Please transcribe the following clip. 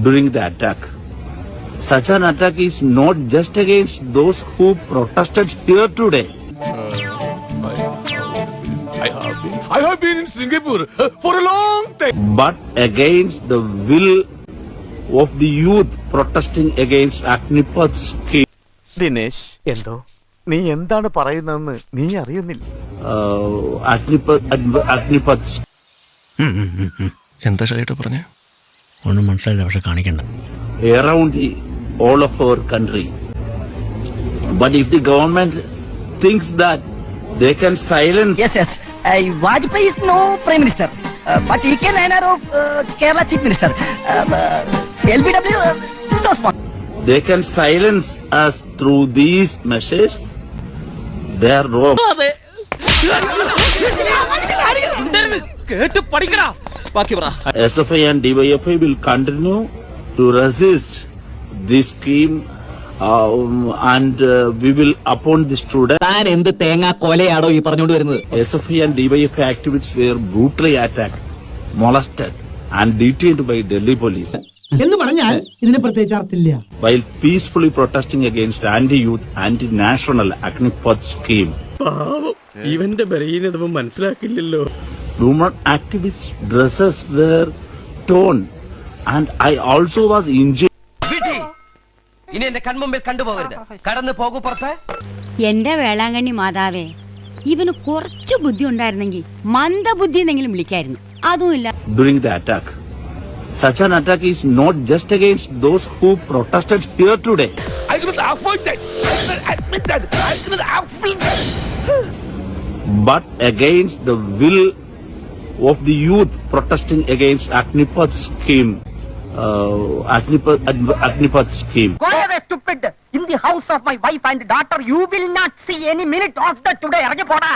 during the attack. Such an attack is not just against those who protested here today. I have been in Singapore for a long time. But against the will of the youth protesting against Agnipath scheme. Dinesh എന്തോ നീ എന്താണ് പറയുന്നതെന്ന് നീ അറിയുന്നില്ല. Agnipath എന്താ ഷൈട്ട് പറഞ്ഞേ? ഒന്നും മനസ്സിലായില്ല, പക്ഷെ കാണിക്കണ്ട. around all of our country. But if the government thinks that they can silence. Yes. Vajpayee is no Prime Minister, but he can Nayanar of Kerala Chief Minister. LBW knows one. They can silence us through these measures. They are wrong. SFI and DYFI will continue to resist this scheme and we will upon the student. താൻ എന്ത് തേങ്ങാ കൊലയാടോ ഈ പറഞ്ഞുകൊണ്ട് വരുന്നത്? SFI and DYFI activists were brutally attacked, molested and detained by Delhi police. എന്ന് പറഞ്ഞാൽ ഇതിന് പ്രത്യേകിച്ച് അർത്ഥമില്ല. While peacefully protesting against anti-youth, anti-national Agnipath scheme. ഇവന്റെ ബലഹീനത മനസ്സിലാക്കില്ലല്ലോ. Women activists' dresses were torn and I also was injured. ഇനി എന്റെ കൺമുമ്പിൽ കണ്ടുപോകരുത്. കടന്നു പോകൂ പുറത്ത്. എന്റെ വേളാങ്കണ്ണി മാതാവേ, ഇവന് കുറച്ചു ബുദ്ധി ഉണ്ടായിരുന്നെങ്കിൽ മന്ദബുദ്ധി എന്നെങ്കിലും വിളിക്കായിരുന്നു. അതുമില്ല. During the attack, such an attack is not just against those who protested here today. I cannot afford that. I cannot admit that. I cannot afford that. But against the will of the youth protesting against Agnipath scheme. Agnipath scheme. Go away, stupid! In the house of my wife and daughter, you will not see any minute of that today. ഇറങ്ങി പോടാ.